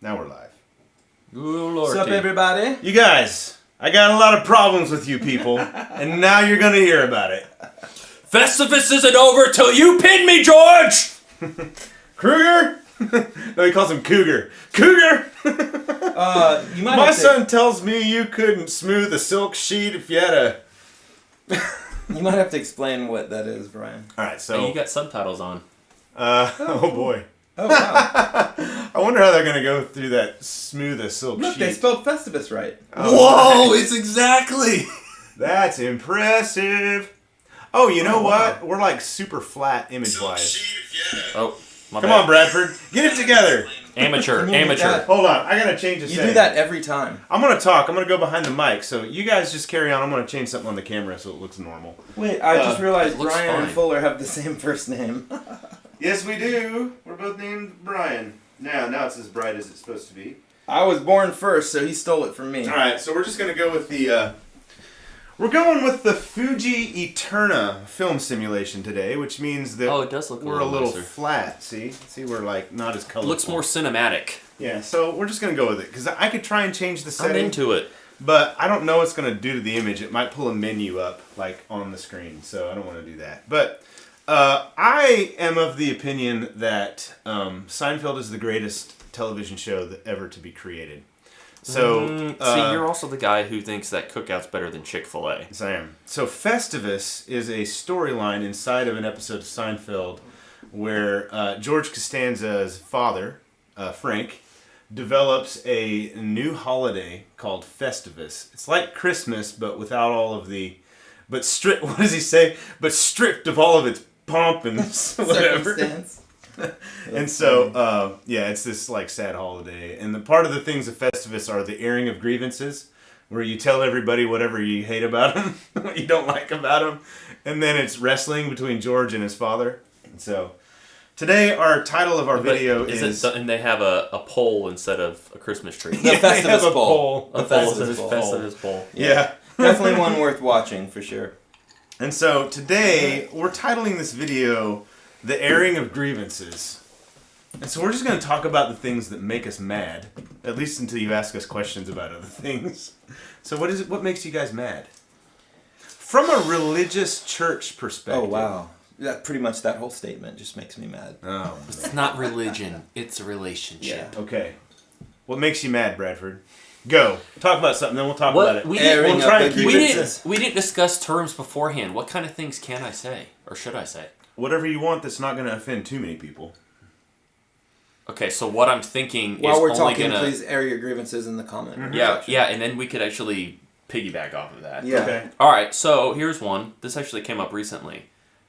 Now we're live. Ooh, What's up, everybody? You guys, I got a lot of problems with you people, and now you're gonna hear about it. Festivus isn't over till you pin me, George! Kruger? No, he calls him Cougar. Cougar! My son tells me you couldn't smooth a silk sheet if you had a... You might have to explain what that is, Brian. Alright, so... Hey, you got subtitles on. Oh boy. Oh, wow. I wonder how they're gonna go through that smooth a silk Look, sheet. they spelled Festivus right. Oh, Whoa, it's exactly! That's impressive. Oh, you know what? Wow. We're like super flat image-wise. Oh, my Come bad. on, Bradford. Get it together. Amateur, Can you do amateur. that? Hold on. I gotta change the You setting. do that every time. I'm gonna talk. I'm gonna go behind the mic. So you guys just carry on. I'm gonna change something on the camera so it looks normal. Wait, I just realized it looks Brian and fine. Fuller have the same first name. Yes, we do. We're both named Brian. Now it's as bright as it's supposed to be. I was born first, so he stole it from me. All right. So we're just gonna go with the. We're going with the Fuji Eterna film simulation today, which means that Oh, it does look we're a little nicer. flat. See, we're like not as colorful. Looks more cinematic. Yeah. So we're just gonna go with it because I could try and change the I'm setting. into it. But I don't know what's going to do to the image. It might pull a menu up, like, on the screen. So I don't want to do that. But I am of the opinion that Seinfeld is the greatest television show that ever to be created. So see, you're also the guy who thinks that Cookout's better than Chick-fil-A. yes, I am. So Festivus is a storyline inside of an episode of Seinfeld where George Costanza's father, Frank, develops a new holiday called Festivus. It's like Christmas, but without all of the... But stripped... What does he say? But stripped of all of its pomp and whatever. Circumstance. And so, yeah, it's this, like, sad holiday. And the part of the things of Festivus are the airing of grievances, where you tell everybody whatever you hate about them, what you don't like about them. And then it's wrestling between George and his father. And so... Today, our title of our video is... and they have a pole instead of a Christmas tree. The Festivus poll. A The pole Festivus instead of poll. Festivus pole. Yeah. Definitely one worth watching, for sure. And so today, we're titling this video, The Airing of Grievances. And so we're just going to talk about the things that make us mad, at least until you ask us questions about other things. So what makes you guys mad? From a religious church perspective. Oh, wow. Pretty much that whole statement just makes me mad. Oh, It's not religion, it's a relationship. Yeah. okay. What makes you mad, Bradford? Go. Talk about something, then we'll talk What- about it. we Airing we'll try of and the keep We it grievances. didn't discuss terms beforehand. What kind of things can I say? Or should I say? whatever you want that's not going to offend too many people. Okay, so what I'm thinking While is we're only talking, gonna... please air your grievances in the comment. Yeah, section. yeah, and then we could actually piggyback off of that. Yeah. Okay. Alright, so here's one. This actually came up recently.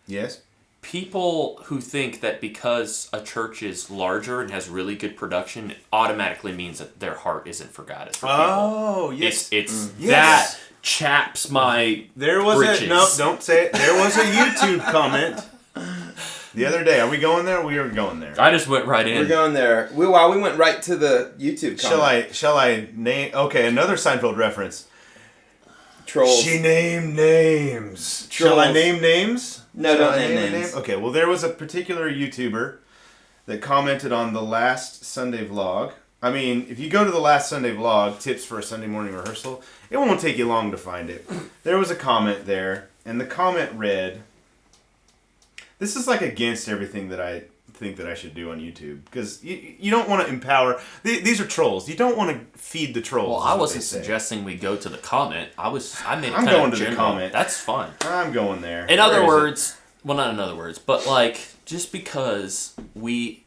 Yes? People who think that because a church is larger and has really good production, it automatically means that their heart isn't for God. It's for people. Oh, yes. It's Yes. that chaps my There was britches. no, don't say it. There was a YouTube comment the other day. Are we going there? We are going there. I just went right We're in. going there. We went right to the YouTube comment. Shall I name? Okay, another Seinfeld reference. Trolls. She named names. Shall I Trolls. name names? No, Shall don't I name a names. name? Okay, well, there was a particular YouTuber that commented on the last Sunday vlog. I mean, if you go to the last Sunday vlog, tips for a Sunday morning rehearsal, it won't take you long to find it. There was a comment there, and the comment read, this is like against everything that I think that I should do on YouTube, because you don't want to empower, these are trolls. You don't want to feed the trolls. Well, is I what wasn't they say. suggesting we go to the comment. I made it I'm kind going of to the general. comment. That's fine. I'm going there. In Where other is it? words, well, not in other words, but like just because we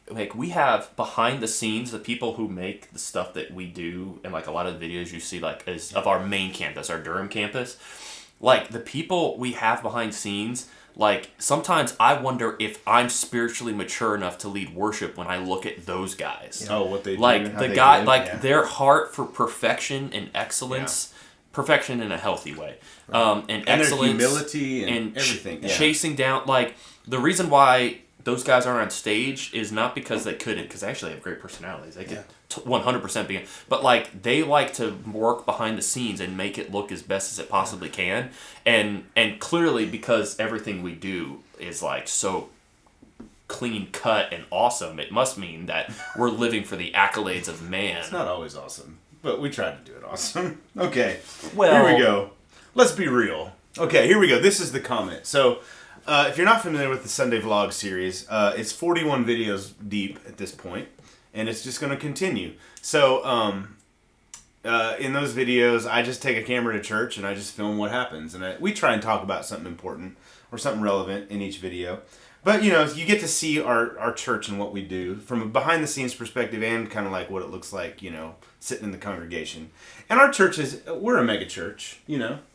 have behind the scenes the people who make the stuff that we do, and like a lot of the videos you see like is of our main campus, our Durham campus, like the people we have behind scenes. Like, sometimes I wonder if I'm spiritually mature enough to lead worship when I look at those guys. Oh, what they do, Like, how the they guy, live, like, yeah. their heart for perfection and excellence, perfection in a healthy way, and And excellence. their humility and ch- everything. Yeah. Chasing down, like, the reason why those guys aren't on stage is not because they couldn't, because they actually have great personalities. They could 100% be, but like they like to work behind the scenes and make it look as best as it possibly can, and clearly because everything we do is like so clean cut and awesome, it must mean that we're living for the accolades of man. It's not always awesome, but we try to do it awesome. Okay, Well, here we go. Let's be real. Okay, here we go. This is the comment. So, if you're not familiar with the Sunday Vlog series, it's 41 videos deep at this point, and it's just going to continue. So, in those videos, I just take a camera to church and I just film what happens. And we try and talk about something important or something relevant in each video. But, you get to see our church and what we do from a behind-the-scenes perspective and kind of like what it looks like, sitting in the congregation. And our church we're a mega church,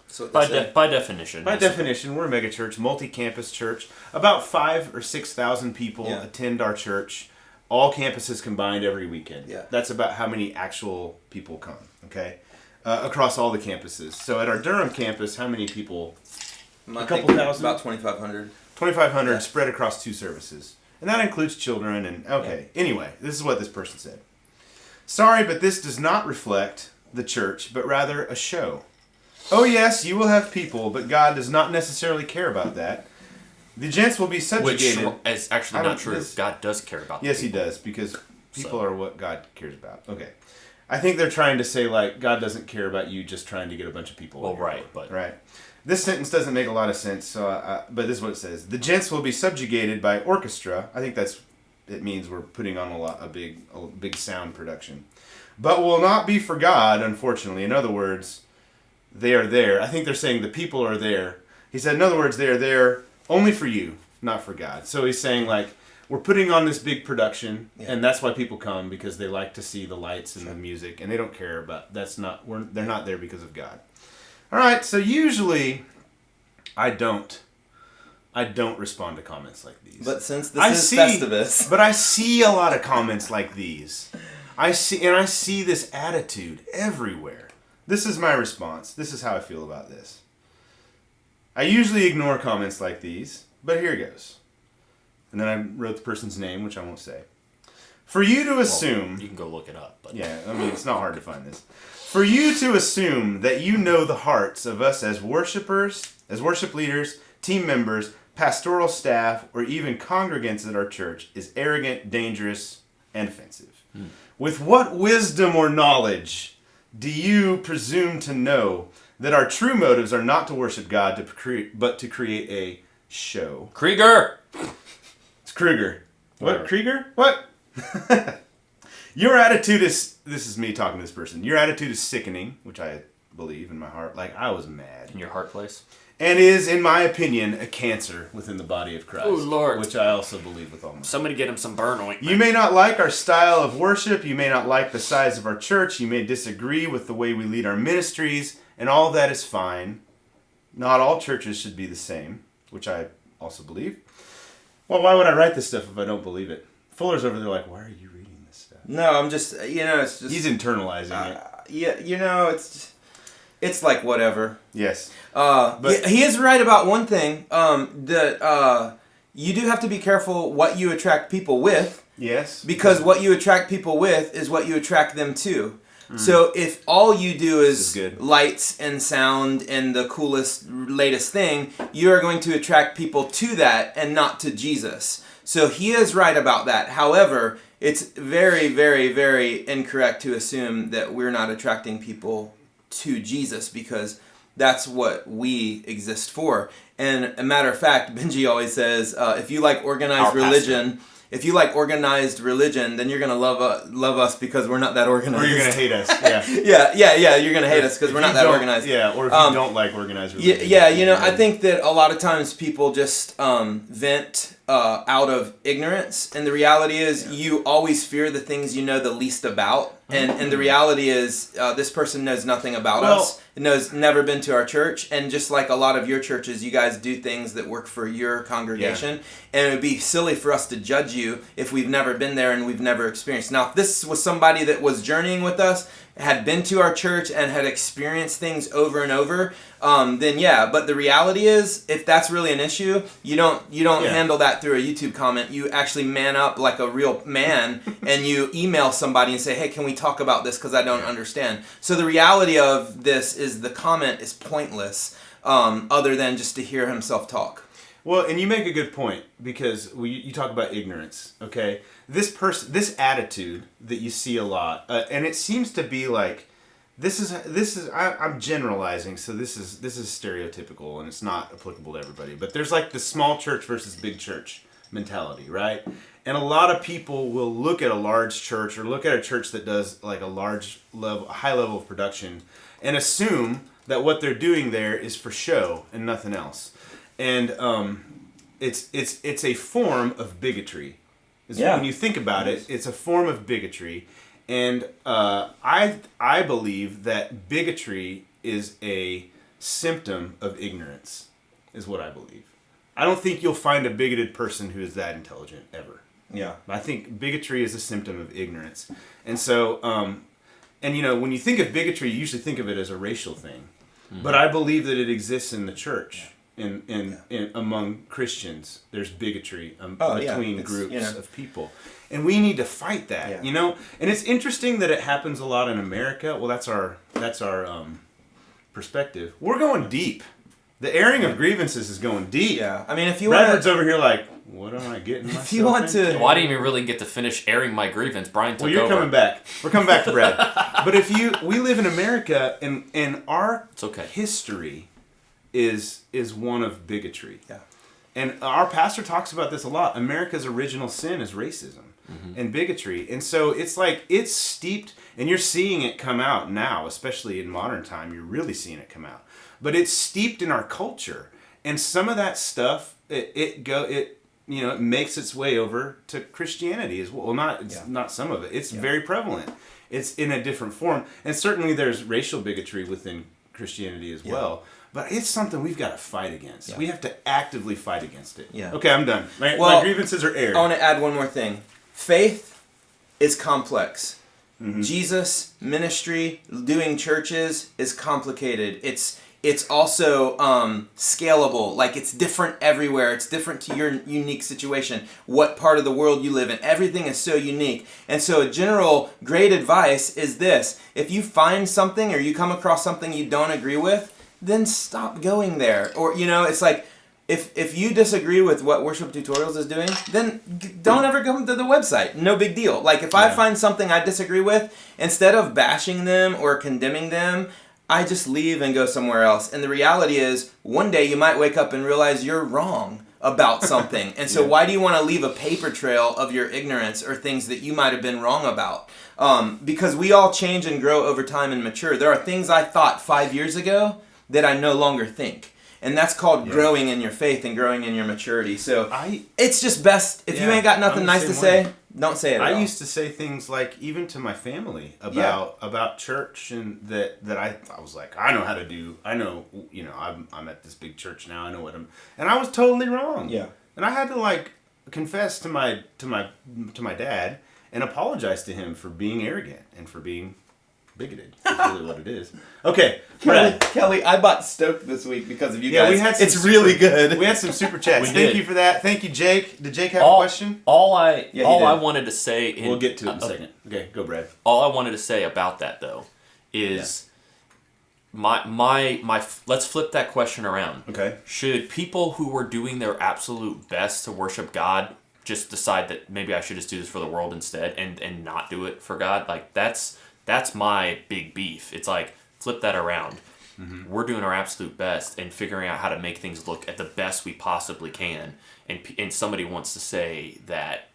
So by definition. By definition, we're a mega church, multi-campus church. About 5,000 or 6,000 people attend our church. All campuses combined every weekend. Yeah. That's about how many actual people come, okay? Across all the campuses. So at our Durham campus, how many people? A couple thousand? About 2,500. 2,500 spread across 2 services. And that includes children and... Okay, anyway, this is what this person said. Sorry, but this does not reflect the church, but rather a show. Oh yes, you will have people, but God does not necessarily care about that. The gents will be subjugated. Which is actually not true. God does care about Yes, people. he does, because people are what God cares about. Okay. I think they're trying to say, like, God doesn't care about you just trying to get a bunch of people. Well, right, but... Right. This sentence doesn't make a lot of sense, so but this is what it says. The gents will be subjugated by orchestra. I think it means we're putting on a big sound production. But will not be for God, unfortunately. In other words, they are there. I think they're saying the people are there. He said, in other words, they are there only for you, not for God. So he's saying, like, we're putting on this big production, and that's why people come, because they like to see the lights and the music, and they don't care about, they're not there because of God. All right, so usually I don't respond to comments like these. But since this is Festivus. But I see a lot of comments like these. I see this attitude everywhere. This is my response. This is how I feel about this. I usually ignore comments like these, but here goes. And then I wrote the person's name, which I won't say. For you to assume... You can go look it up. But. Yeah, I mean, it's not hard to find this. For you to assume that you know the hearts of us as worshipers, as worship leaders, team members, pastoral staff, or even congregants at our church is arrogant, dangerous, and offensive. With what wisdom or knowledge do you presume to know that our true motives are not to worship God, but to create a show? Krieger! It's Kruger. What? Krieger? What? Your attitude is... This is me talking to this person. Your attitude is sickening, which I believe in my heart. Like, I was mad. In your heart place? And is, in my opinion, a cancer within the body of Christ. Oh, Lord. Which I also believe with all my heart. Somebody get him some burn ointment. You may not like our style of worship. You may not like the size of our church. You may disagree with the way we lead our ministries. And all that is fine. Not all churches should be the same, which I also believe. Well, why would I write this stuff if I don't believe it? Fuller's over there like, why are you reading this stuff? No, I'm just, it's just... He's internalizing it. Yeah, it's like whatever. Yes. But he is right about one thing, that you do have to be careful what you attract people with. Yes. Because what you attract people with is what you attract them to. So if all you do is lights and sound and the coolest, latest thing, you are going to attract people to that and not to Jesus. So he is right about that. However, it's very, very, very incorrect to assume that we're not attracting people to Jesus, because that's what we exist for. And a matter of fact, Benji always says, if you like organized religion... If you like organized religion, then you're going to love us because we're not that organized. Or you're going to hate us, yeah. yeah, you're going to hate us because we're not that organized. Yeah, or if you don't like organized religion. Yeah, I think that a lot of times people just vent out of ignorance. And the reality is you always fear the things you know the least about. And the reality is this person knows nothing about us. Knows never been to our church, and just like a lot of your churches, you guys do things that work for your congregation, and it would be silly for us to judge you if we've never been there and we've never experienced. Now, if this was somebody that was journeying with us, had been to our church and had experienced things over and over, then yeah. But the reality is, if that's really an issue, you don't handle that through a YouTube comment. You actually man up like a real man, and you email somebody and say, hey, can we talk about this because I don't understand. So the reality of this is the comment is pointless, other than just to hear himself talk. Well, and you make a good point because you talk about ignorance. Okay, this attitude that you see a lot, and it seems to be like this is. I'm generalizing, so this is stereotypical and it's not applicable to everybody. But there's like the small church versus big church mentality, right? And a lot of people will look at a large church or look at a church that does like a high level of production, and assume that what they're doing there is for show and nothing else. And it's a form of bigotry. When you think about it, it's a form of bigotry. And I believe that bigotry is a symptom of ignorance, is what I believe. I don't think you'll find a bigoted person who is that intelligent ever. Yeah. I think bigotry is a symptom of ignorance. And so, and when you think of bigotry, you usually think of it as a racial thing. Mm-hmm. But I believe that it exists in the church. In among Christians, there's bigotry between groups of people, and we need to fight that. And it's interesting that it happens a lot in America. Well, that's our perspective. We're going deep. The airing of grievances is going deep. Yeah, I mean, if you Bradford's over here like, what am I getting myself if you want into? to, well, I didn't even really get to finish airing my grievance. Brian took over. Well, you're coming back. We're coming back to Brad. But we live in America, and our history is one of bigotry. Yeah. And our pastor talks about this a lot. America's original sin is racism and bigotry. And so it's like, it's steeped, and you're seeing it come out now, especially in modern time. You're really seeing it come out. But it's steeped in our culture. And some of that stuff, it makes its way over to Christianity as well. Not some of it. It's very prevalent. It's in a different form. And certainly there's racial bigotry within Christianity as well. But it's something we've got to fight against. Yeah. We have to actively fight against it. Yeah. Okay, I'm done. My grievances are aired. I want to add one more thing. Faith is complex. Mm-hmm. Jesus, ministry, doing churches is complicated. It's also scalable. Like, it's different everywhere. It's different to your unique situation. What part of the world you live in. Everything is so unique. And so a general great advice is this. If you find something or you come across something you don't agree with, then stop going there. Or, it's like, if you disagree with what Worship Tutorials is doing, then don't ever come to the website. No big deal. Like, if I find something I disagree with, instead of bashing them or condemning them, I just leave and go somewhere else. And the reality is, one day you might wake up and realize you're wrong about something. And so why do you want to leave a paper trail of your ignorance or things that you might have been wrong about? Because we all change and grow over time and mature. There are things I thought 5 years ago that I no longer think. And that's called growing in your faith and growing in your maturity. So it's just best, if you ain't got nothing nice to say, don't say it at all. I used to say things like, even to my family, about church, and that I was like, I'm at this big church now, I know what I'm, and I was totally wrong. Yeah. And I had to like confess to my dad and apologize to him for being arrogant and for being bigoted. That's really what it is. Okay, Kelly, I bought Stoked this week because of you guys. We had some really good. We had some super chats. Thank you for that. Thank you, Jake. Did Jake have a question? I wanted to say. We'll get to it in a second. Okay, go, Brad. All I wanted to say about that though is my. Let's flip that question around. Okay. Should people who were doing their absolute best to worship God just decide that maybe I should just do this for the world instead and not do it for God? Like that's my big beef. It's like, flip that around. Mm-hmm. We're doing our absolute best and figuring out how to make things look at the best we possibly can. And somebody wants to say that,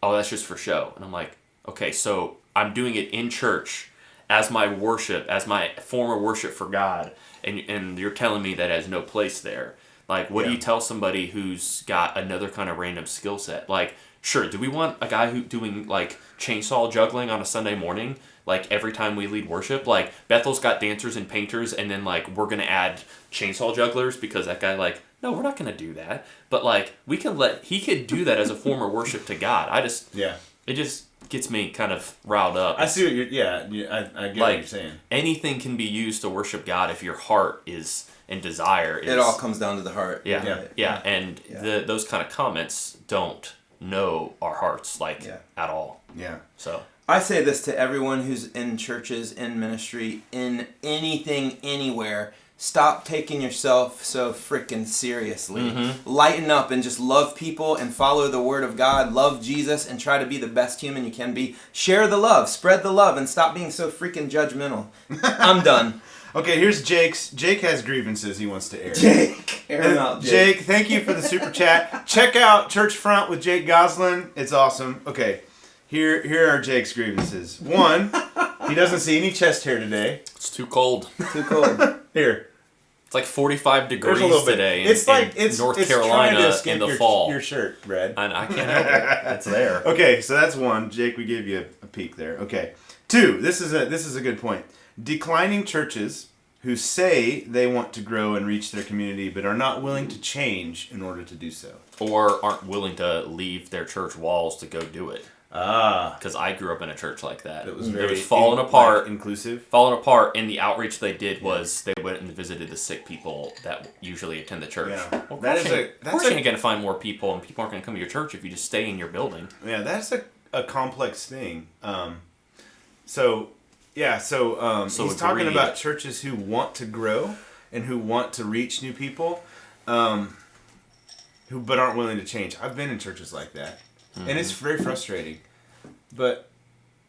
oh, that's just for show. And I'm like, okay, so I'm doing it in church as my worship, as my form of worship for God. And you're telling me that has no place there. Like, what do you tell somebody who's got another kind of random skill set? Like, sure, do we want a guy who doing like chainsaw juggling on a Sunday morning? Like, every time we lead worship, like, Bethel's got dancers and painters, and then, like, we're going to add chainsaw jugglers because that guy, like, no, we're not going to do that. But, like, he could do that as a form of worship to God. It just gets me kind of riled up. I see what I get what you're saying. Anything can be used to worship God if your heart is, and desire is. It all comes down to the heart. Those kind of comments don't know our hearts, at all. Yeah. So I say this to everyone who's in churches, in ministry, in anything, anywhere. stop taking yourself so freaking seriously. Mm-hmm. Lighten up and just love people and follow the word of God. Love Jesus and try to be the best human you can be. Share the love, spread the love, and stop being so freaking judgmental. I'm done. Okay, here's Jake's. Jake has grievances he wants to air. Jake, air them out, Jake, thank you for the super chat. Check out Church Front with Jake Goslin. It's awesome. Okay, here are Jake's grievances. One, he doesn't see any chest hair today. It's too cold. Too cold. Here. It's like 45 degrees today It's like in it's North it's Carolina trying to escape in the your, fall. Your shirt, Brad. And I can't help it. It's there. Okay, so that's one. Jake, we gave you a peek there. Okay. Two, this is a good point. Declining churches who say they want to grow and reach their community but are not willing to change in order to do so. Or aren't willing to leave their church walls to go do it. Because I grew up in a church like that. It was falling apart. Like, inclusive. Falling apart, and the outreach they did was they went and visited the sick people that usually attend the church. Yeah. Well, That is of course you're going to find more people, and people aren't going to come to your church if you just stay in your building. Yeah, that's a complex thing. So he's talking agreed. about churches who want to grow and who want to reach new people, who but aren't willing to change. I've been in churches like that, and it's very frustrating. But,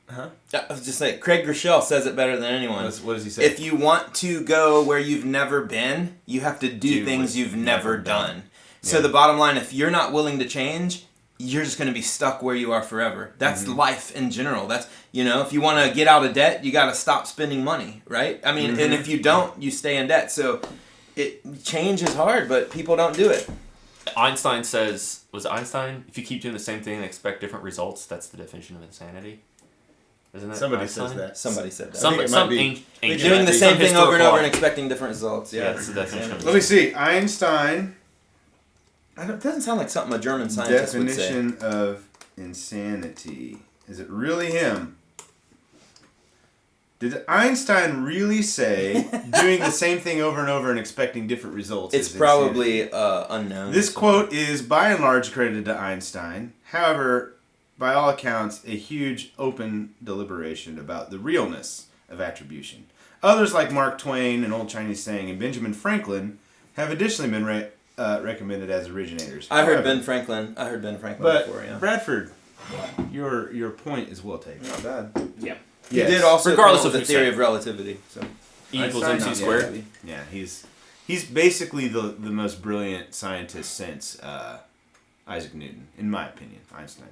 I was just saying, Craig Rochelle says it better than anyone. What does he say? If you want to go where you've never been, you have to do things you've never done. So the bottom line, if you're not willing to change, you're just going to be stuck where you are forever. That's life in general. That's, if you want to get out of debt, you got to stop spending money, right? I mean, and if you don't, you stay in debt. So change is hard, but people don't do it. Einstein says, was it Einstein? If you keep doing the same thing and expect different results, that's the definition of insanity. Isn't that Somebody Einstein? says that. Somebody said that. Some be. ancient, Doing the same thing over and over and historical- expecting different results. Yeah, that's the definition of Let me see. Einstein. It doesn't sound like something a German scientist would say. Definition of insanity. Is it really him? Did Einstein really say doing the same thing over and over and expecting different results? It's is probably insanity? unknown. This quote is by and large credited to Einstein. However, by all accounts, a huge open deliberation about the realness of attribution. Others like Mark Twain, an old Chinese saying, and Benjamin Franklin have additionally been recommended as originators. I heard Ben Franklin before, yeah. Bradford, your point is well taken. Not bad. Yeah. He did also Regardless come up of with the who theory said of relativity. So E equals Einstein, MC squared. Yeah, he's basically the most brilliant scientist since Isaac Newton, in my opinion. Einstein is.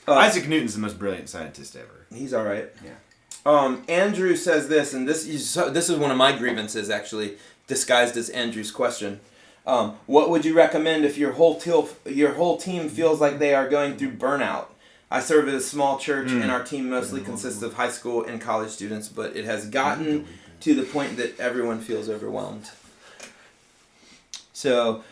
Isaac Newton's the most brilliant scientist ever. he's all right. Yeah. Andrew says this, and this is one of my grievances actually, disguised as Andrew's question. What would you recommend if your whole team feels like they are going through burnout? I serve at a small church, and our team mostly consists of high school and college students, but it has gotten to the point that everyone feels overwhelmed. So,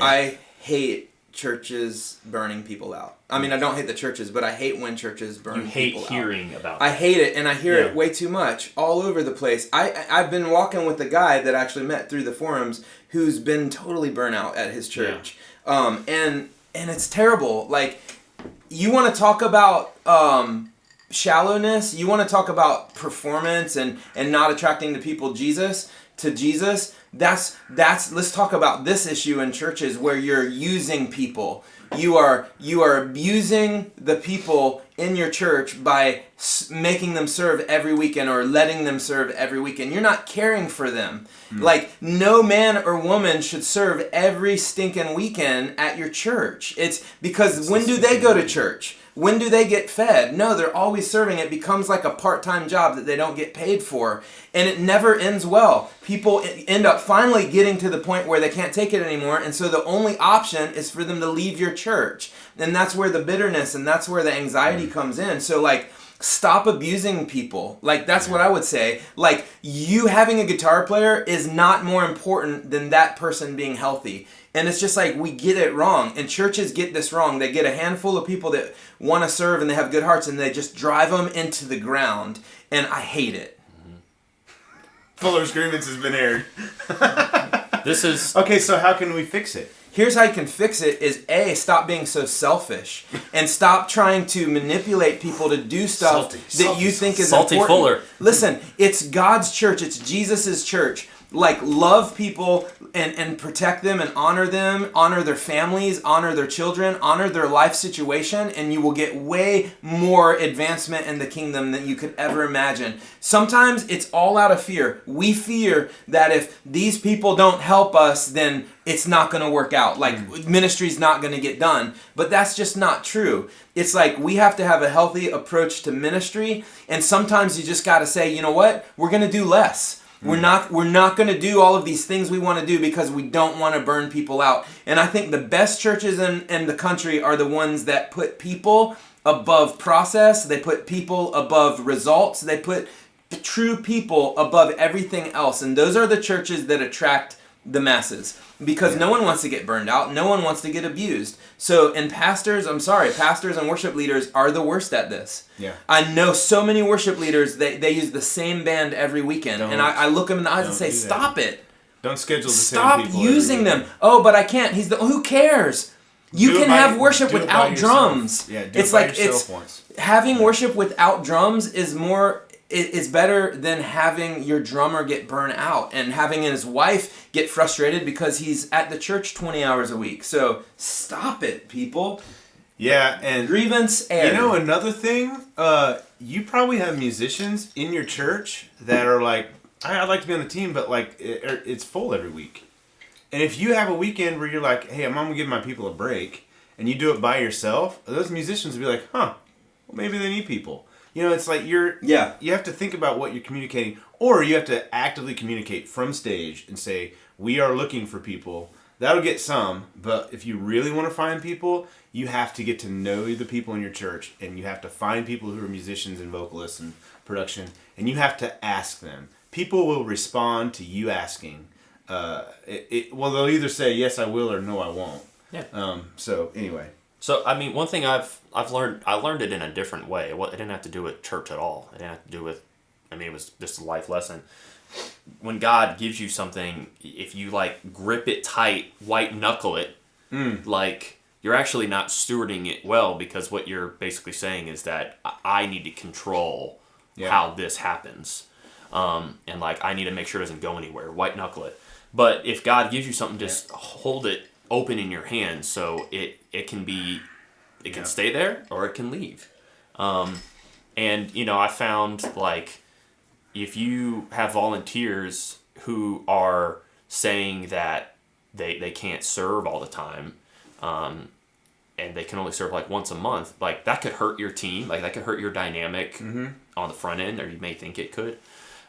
I hate churches burning people out. I mean, I don't hate the churches, but I hate when churches burn people out. You hate hearing about I that. hate it, and I hear it way too much, all over the place. I've been walking with a guy that I actually met through the forums who's been totally burnt out at his church. And it's terrible. Like, you want to talk about shallowness, you want to talk about performance and not attracting to people to Jesus. That's let's talk about this issue in churches where you're using people. You are abusing the people in your church by making them serve every weekend or letting them serve every weekend. You're not caring for them. Like, no man or woman should serve every stinking weekend at your church. It's because when do they go to church? When do they get fed? No, they're always serving. It becomes like a part-time job that they don't get paid for. And it never ends well. People end up finally getting to the point where they can't take it anymore. And so the only option is for them to leave your church. And that's where the bitterness and that's where the anxiety comes in. So, like, stop abusing people. Like, that's what I would say. Like, you having a guitar player is not more important than that person being healthy. And it's just like, we get it wrong. And churches get this wrong. They get a handful of people that want to serve and they have good hearts and they just drive them into the ground. And I hate it. Fuller's grievance has been aired. This is... Okay, so how can we fix it? here's how you can fix it is stop being so selfish and stop trying to manipulate people to do stuff you think is important. Fuller. Listen, it's God's church. It's Jesus's church. Like, love people and protect them and honor them, honor their families, honor their children, honor their life situation, and you will get way more advancement in the kingdom than you could ever imagine. Sometimes it's all out of fear. We fear that if these people don't help us, then it's not going to work out. Like, ministry's not going to get done. But that's just not true. It's like we have to have a healthy approach to ministry, and sometimes you just got to say, you know what? We're going to do less. We're not going to do all of these things we want to do because we don't want to burn people out. And I think the best churches in the country are the ones that put people above process. They put people above results. They put true people above everything else. And those are the churches that attract the masses. Because no one wants to get burned out. No one wants to get abused. So, and pastors and worship leaders are the worst at this. Yeah. I know so many worship leaders, they use the same band every weekend. And I look them in the eyes and say, stop it. Don't schedule the same people. Stop using them. Oh, but I can't. Who cares? You can have worship without drums. Yeah, it's like having worship without drums is better than having your drummer get burned out and having his wife get frustrated because he's at the church 20 hours a week. So stop it, people. Yeah, and grievance aired. You know another thing? You probably have musicians in your church that are like, I'd like to be on the team, but like it's full every week. And if you have a weekend where you're like, hey, I'm going to give my people a break, and you do it by yourself, those musicians will be like, well, maybe they need people. You know, it's like you have to think about what you're communicating, or you have to actively communicate from stage and say, we are looking for people. That'll get some, but if you really want to find people, you have to get to know the people in your church, and you have to find people who are musicians and vocalists and production, and you have to ask them. People will respond to you asking. Well, they'll either say, yes, I will, or no, I won't. Yeah. So, anyway. So, I mean, one thing I've learned, I learned it in a different way. It didn't have to do with church at all. It didn't have to do with, it was just a life lesson. When God gives you something, if you, like, grip it tight, white knuckle it, like, you're actually not stewarding it well, because what you're basically saying is that I need to control how this happens. And, like, I need to make sure it doesn't go anywhere. White knuckle it. But if God gives you something, just hold it open in your hands, so it can stay there or it can leave. And I found, like, if you have volunteers who are saying that they can't serve all the time, and they can only serve like once a month, like that could hurt your team, like that could hurt your dynamic on the front end, or you may think it could.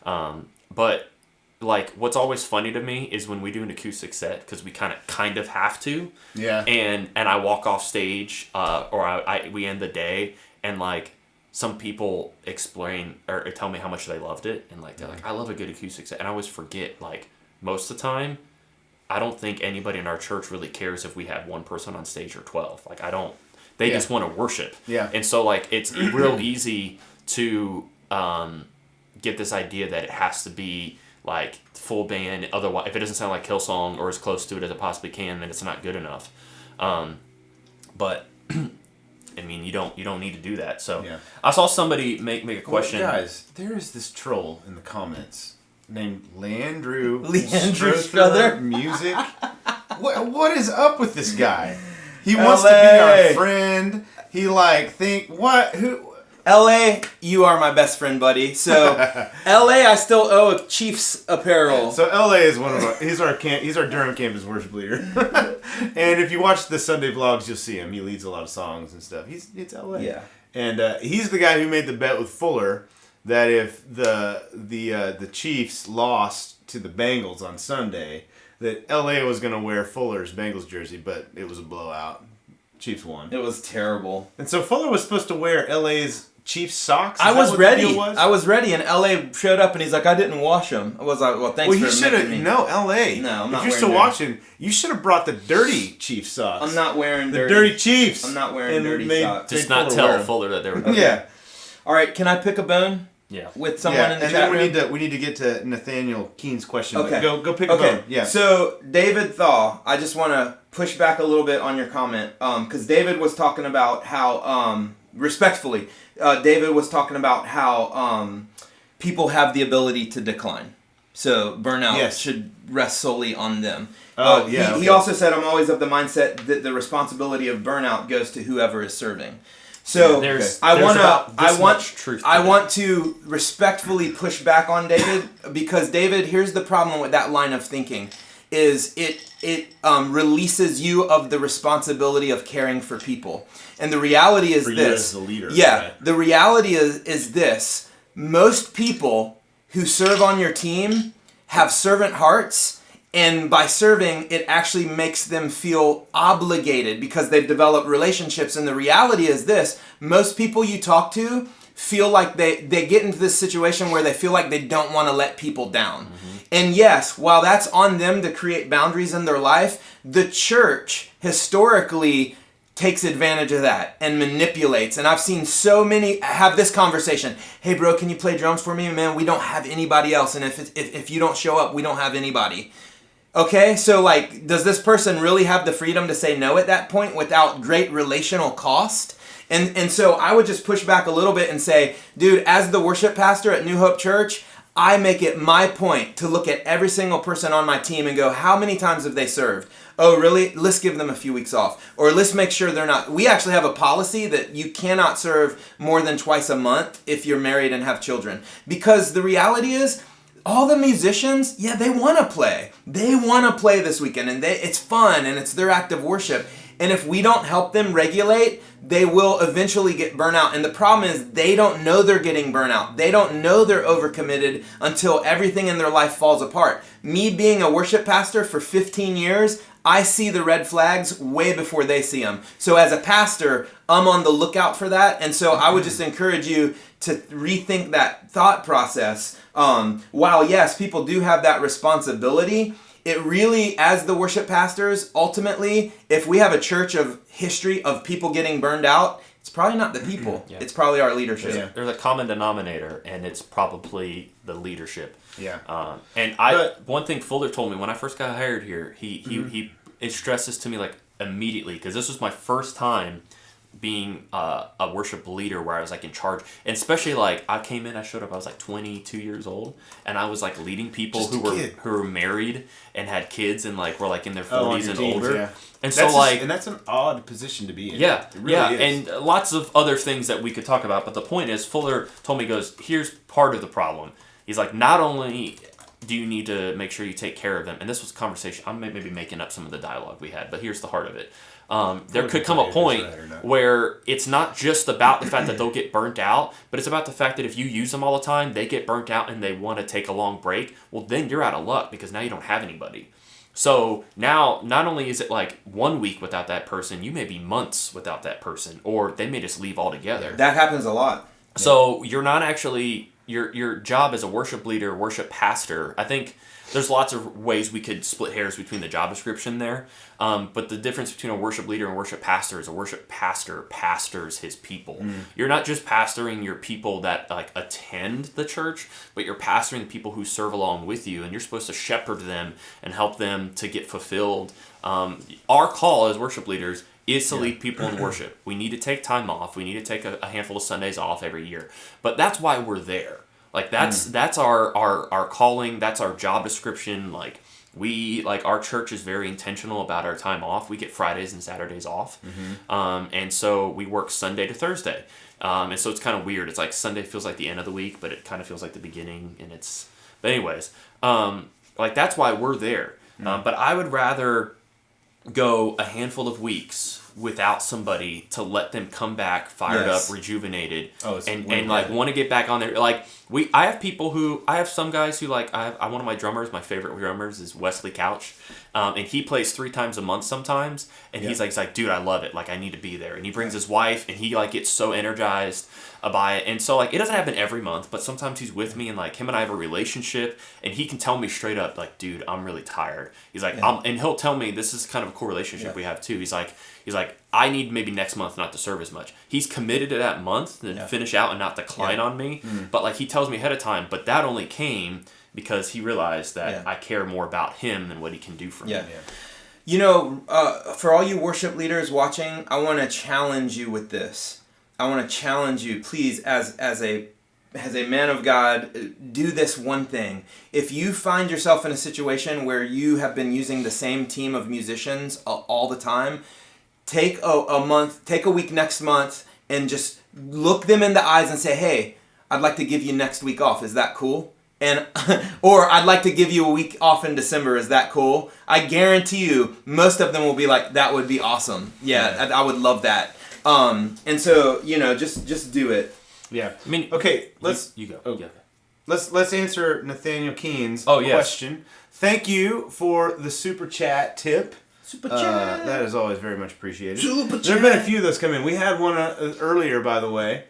But like, what's always funny to me is when we do an acoustic set, because we kind of have to. Yeah. And I walk off stage, or we end the day, and like some people explain or tell me how much they loved it, and like they're like, I love a good acoustic set, and I always forget, like, most of the time, I don't think anybody in our church really cares if we have one person on stage or 12. Like, I don't. They just want to worship. Yeah. And so like it's real easy to get this idea that it has to be like full band. Otherwise, if it doesn't sound like Hillsong or as close to it as it possibly can, then it's not good enough. But I mean, you don't need to do that. So I saw somebody make a question. Well, guys, there is this troll in the comments named Leandrew Strother Music. What is up with this guy? He wants to be our friend. He who. LA, you are my best friend, buddy. So, LA, I still owe a Chiefs apparel. So LA is one of our. He's our Durham campus worship leader. And if you watch the Sunday vlogs, you'll see him. He leads a lot of songs and stuff. It's LA. Yeah. And he's the guy who made the bet with Fuller that if the Chiefs lost to the Bengals on Sunday, that LA was going to wear Fuller's Bengals jersey, but it was a blowout. Chiefs won. It was terrible. And so Fuller was supposed to wear LA's Chiefs socks. I was ready, and LA showed up, and he's like, I didn't wash them. I was like, well, thanks for making me. No, LA. No, I'm not wearing If you're still watching, you should have brought the dirty Chiefs socks. I'm not wearing the dirty Chiefs. I'm not wearing dirty socks. Just not tell Fuller that they were dirty. Yeah. All right, can I pick a bone? with someone in the chat room? And then we need to get to Nathaniel Keen's question. Okay. Go pick a bone. Yeah. So David Thaw, I just want to push back a little bit on your comment, because David was talking about how, respectfully, David was talking about how people have the ability to decline. So burnout should rest solely on them. He also said, I'm always of the mindset that the responsibility of burnout goes to whoever is serving. So I want to respectfully push back on David, because David, here's the problem with that line of thinking, is it releases you of the responsibility of caring for people. And the reality is this. You as the leader. Yeah. Right? The reality is this. Most people who serve on your team have servant hearts, and by serving, it actually makes them feel obligated because they've developed relationships. And the reality is this. Most people you talk to feel like they get into this situation where they feel like they don't want to let people down. Mm-hmm. And yes, while that's on them to create boundaries in their life, the church historically takes advantage of that and manipulates. And I've seen so many have this conversation. Hey bro, can you play drums for me? Man, we don't have anybody else. And if you don't show up, we don't have anybody. Okay, so like, does this person really have the freedom to say no at that point without great relational cost? And so I would just push back a little bit and say, dude, as the worship pastor at New Hope Church, I make it my point to look at every single person on my team and go, how many times have they served? Oh, really? Let's give them a few weeks off. Or let's make sure they're not. We actually have a policy that you cannot serve more than twice a month if you're married and have children. Because the reality is, all the musicians, they want to play. They want to play this weekend, and it's fun, and it's their act of worship. And if we don't help them regulate, they will eventually get burnt out. And the problem is they don't know they're getting burnt out. They don't know they're overcommitted until everything in their life falls apart. Me being a worship pastor for 15 years, I see the red flags way before they see them. So as a pastor, I'm on the lookout for that. And so I would just encourage you to rethink that thought process. While yes, people do have that responsibility, it really, as the worship pastors, ultimately, if we have a church of history of people getting burned out, it's probably not the people. Yeah. It's probably our leadership. There's a common denominator, and it's probably the leadership. Yeah. One thing Fuller told me when I first got hired here, he it stresses to me like immediately, because this was my first time being a worship leader where I was like in charge, and especially like I showed up, I was like 22 years old, and I was like leading people who were married and had kids and like were like in their 40s and older. Yeah. And and that's an odd position to be in. Yeah, it really is. And lots of other things that we could talk about, but the point is, Fuller told me, he goes, here's part of the problem. He's like, not only do you need to make sure you take care of them, and this was a conversation, I'm maybe making up some of the dialogue we had, but here's the heart of it. There could come a point where it's not just about the fact that they'll get burnt out, but it's about the fact that if you use them all the time, they get burnt out and they want to take a long break. Well, then you're out of luck because now you don't have anybody. So now, not only is it like 1 week without that person, you may be months without that person, or they may just leave altogether. That happens a lot. So you're not actually, your job as a worship leader, worship pastor, I think there's lots of ways we could split hairs between the job description there. But the difference between a worship leader and worship pastor is a worship pastor pastors his people. You're not just pastoring your people that like attend the church, but you're pastoring the people who serve along with you, and you're supposed to shepherd them and help them to get fulfilled. Our call as worship leaders is to lead people in worship. We need to take time off. We need to take a handful of Sundays off every year. But that's why we're there. Like that's our calling. That's our job description. Like our church is very intentional about our time off. We get Fridays and Saturdays off, and so we work Sunday to Thursday. And so it's kind of weird. It's like Sunday feels like the end of the week, but it kind of feels like the beginning. And but anyways, like that's why we're there. But I would rather go a handful of weeks without somebody to let them come back fired up, rejuvenated, and like want to get back on there. Like I have some guys who like, one of my drummers, my favorite drummers is Wesley Couch, and he plays 3 times a month sometimes, and he's like, dude, I love it, like I need to be there, and he brings his wife, and he like gets so energized by it, and so like it doesn't happen every month, but sometimes he's with me, and like him and I have a relationship, and he can tell me straight up, like, dude, I'm really tired. He's like, and he'll tell me, this is kind of a cool relationship we have too. He's like, He's like, I need maybe next month not to serve as much. He's committed to that month to finish out and not decline on me. But like he tells me ahead of time, but that only came because he realized that I care more about him than what he can do for me. You know, for all you worship leaders watching, I want to challenge you with this. I want to challenge you, please, as a man of God, do this one thing. If you find yourself in a situation where you have been using the same team of musicians all the time, take a week next month and just look them in the eyes and say, hey, I'd like to give you next week off. Is that cool? And or I'd like to give you a week off in December. Is that cool? I guarantee you, most of them will be like, that would be awesome. Yeah, I would love that. And so, you know, just do it. Yeah. I mean, okay, you go. Oh, yeah. Let's answer Nathaniel Keen's yes. question. Thank you for the super chat tip. Super chat. That is always very much appreciated. Super There chat. have been a few of those come in. We had one earlier, by the way.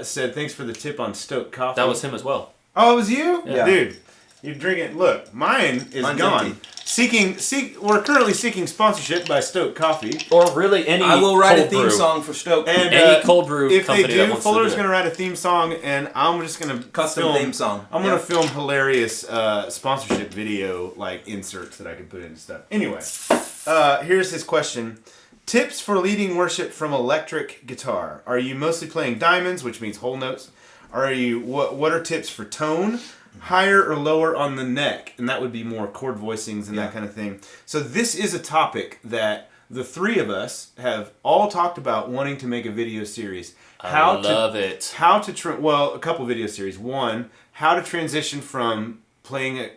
Said thanks for the tip on Stoke Coffee. That was him as well. Oh, it was you? Yeah. Dude, you're drinking. Look, mine's gone. Empty. We're currently seeking sponsorship by Stoke Coffee. Or really any I will write a cold theme brew. song for Stoke. And Any cold brew if company they that do, wants to Fuller's do it. going to write a theme song, and I'm just going to Custom theme song. I'm going to film hilarious sponsorship video like inserts that I can put into stuff. Anyway, here's his question. Tips for leading worship from electric guitar. Are you mostly playing diamonds, which means whole notes? Are you what are tips for tone? Higher or lower on the neck? And that would be more chord voicings and that kind of thing. So this is a topic that the three of us have all talked about wanting to make a video series. I love it. How to a couple video series. One, how to transition from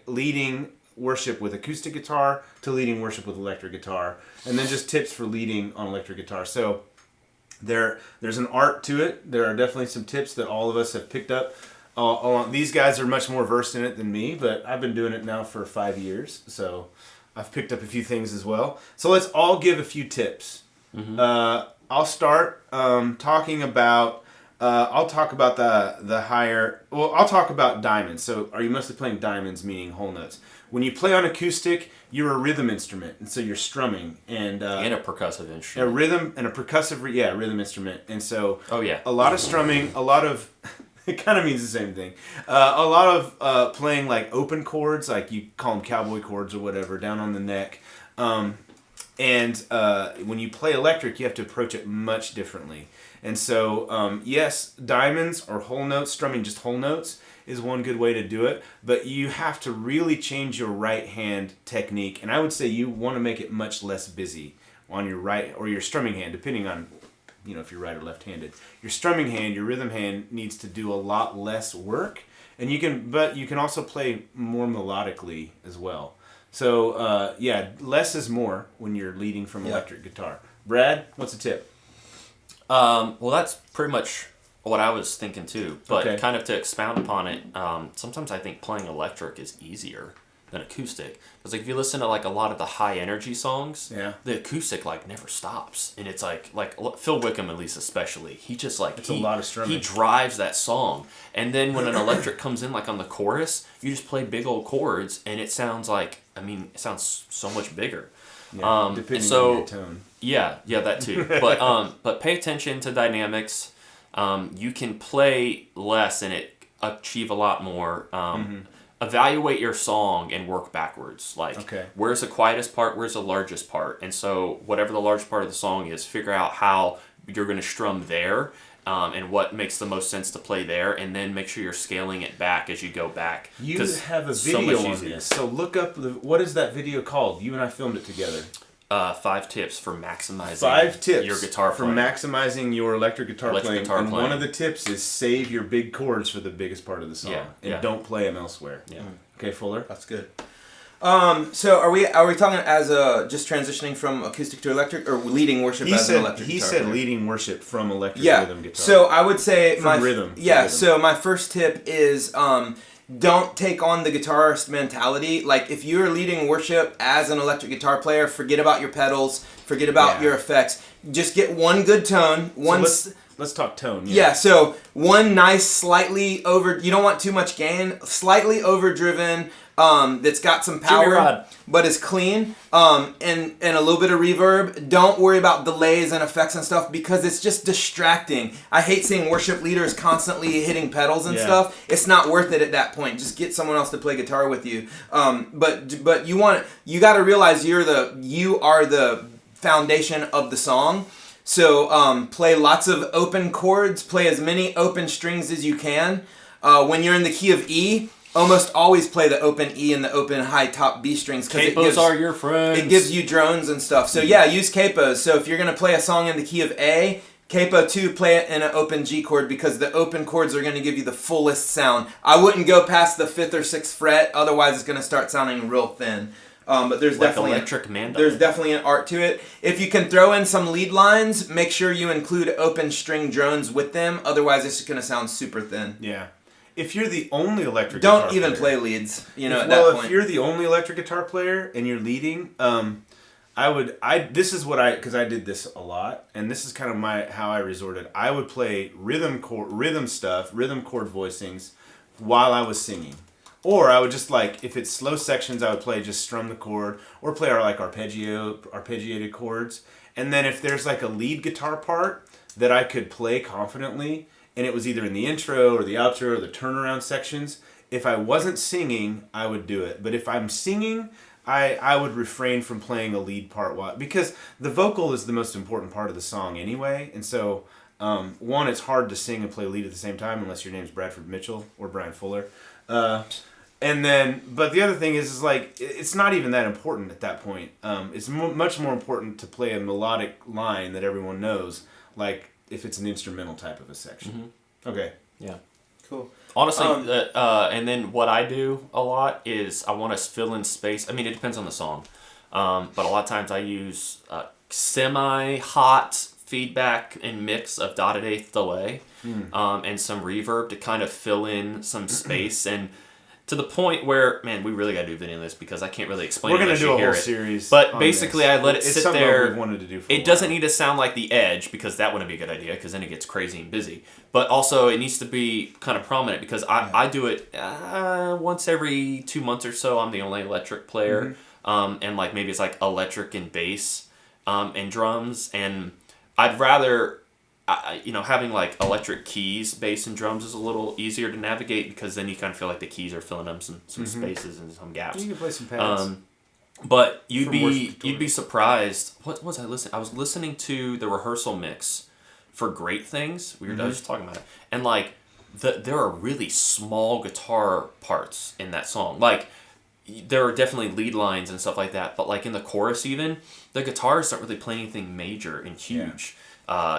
leading worship with acoustic guitar to leading worship with electric guitar, and then just tips for leading on electric guitar. So there's an art to it. There are definitely some tips that all of us have picked up. These guys are much more versed in it than me, but I've been doing it now for 5 years, so I've picked up a few things as well. So let's all give a few tips. Mm-hmm. I'll start talking about. I'll talk about the higher. Well, I'll talk about diamonds. So, are you mostly playing diamonds, meaning whole notes? When you play on acoustic, you're a rhythm instrument, and so you're strumming and a percussive instrument. A rhythm and a percussive, rhythm instrument, and so a lot of strumming, a lot of. It kind of means the same thing. A lot of playing like open chords, like you call them cowboy chords or whatever, down on the neck. And when you play electric, you have to approach it much differently. And so, yes, diamonds or whole notes, strumming just whole notes is one good way to do it. But you have to really change your right hand technique. And I would say you want to make it much less busy on your right or your strumming hand, depending on if you're right or left-handed. Your strumming hand, your rhythm hand needs to do a lot less work, and you can also play more melodically as well. So less is more when you're leading from electric guitar. Brad, what's a tip? Well, that's pretty much what I was thinking too. But kind of to expound upon it, sometimes I think playing electric is easier than acoustic. Because like if you listen to like a lot of the high energy songs, the acoustic like never stops. And it's like Phil Wickham at least especially, he just like it's a lot of strumming. He drives that song. And then when an electric comes in like on the chorus, you just play big old chords and it sounds it sounds so much bigger. Yeah, depending on your tone. Yeah, that too. But pay attention to dynamics. You can play less and achieve a lot more. Evaluate your song and work backwards. Where's the quietest part? Where's the largest part? And so whatever the large part of the song is, figure out how you're going to strum there and what makes the most sense to play there, and then make sure you're scaling it back as you go back. You have a video on this, so look up what is that video called? You and I filmed it together. 5 tips for maximizing your guitar playing. For maximizing your electric guitar playing. One of the tips is save your big chords for the biggest part of the song. And don't play them elsewhere. Yeah. Okay, Fuller? That's good. So are we talking as just transitioning from acoustic to electric, or leading worship an electric guitar? He said leading worship from electric rhythm guitar. So I would say rhythm. So my first tip is don't take on the guitarist mentality. Like if you're leading worship as an electric guitar player, forget about your pedals, forget about your effects. Just get one good tone. Let's talk tone. Yeah, so one nice, slightly over. You don't want too much gain. Slightly overdriven, that's got some power, but is clean, and a little bit of reverb. Don't worry about delays and effects and stuff because it's just distracting. I hate seeing worship leaders constantly hitting pedals and stuff. It's not worth it at that point. Just get someone else to play guitar with you. But you got to realize you are the foundation of the song. So play lots of open chords. Play as many open strings as you can. When you're in the key of E, almost always play the open E and the open high top B strings because capos are your friends. It gives you drones and stuff. So yeah, use capos. So if you're gonna play a song in the key of A, capo 2, play it in an open G chord because the open chords are gonna give you the fullest sound. I wouldn't go past the 5th or 6th fret, otherwise it's gonna start sounding real thin. But there's like there's definitely an art to it. If you can throw in some lead lines, make sure you include open string drones with them. Otherwise, it's gonna sound super thin. Yeah. If you're the only electric guitar don't even player, play leads. You know, at that point. If you're the only electric guitar player and you're leading, this is what because I did this a lot, and this is kind of how I resorted. I would play rhythm chord voicings while I was singing. Or I would just if it's slow sections, I would play just strum the chord or play arpeggiated chords. And then if there's a lead guitar part that I could play confidently, and it was either in the intro or the outro or the turnaround sections, if I wasn't singing, I would do it. But if I'm singing, I would refrain from playing a lead part because the vocal is the most important part of the song anyway. And so, one, it's hard to sing and play lead at the same time unless your name's Bradford Mitchell or Brian Fuller. And then, but the other thing is it's not even that important at that point. It's much more important to play a melodic line that everyone knows, if it's an instrumental type of a section. Mm-hmm. Okay. Yeah. Cool. Honestly, and then what I do a lot is I want to fill in space. I mean, it depends on the song. But a lot of times I use semi-hot feedback and mix of dotted eighth delay and some reverb to kind of fill in some space and to the point where, man, we really got to do a video on this because I can't really explain it. We're going to do a whole series. But basically, I let it sit there. We've wanted to do for it doesn't need to sound like The Edge because that wouldn't be a good idea because then it gets crazy and busy. But also, it needs to be kind of prominent because I do it once every 2 months or so. I'm the only electric player. Mm-hmm. And maybe it's electric and bass and drums. And I'd rather... having electric keys, bass, and drums is a little easier to navigate because then you kind of feel like the keys are filling up some spaces and some gaps. You can play some pads. But you'd be surprised. What was I listening? I was listening to the rehearsal mix for Great Things. I was just talking about it, and there are really small guitar parts in that song. There are definitely lead lines and stuff like that, but in the chorus even, the guitars aren't really playing anything major and huge. Yeah.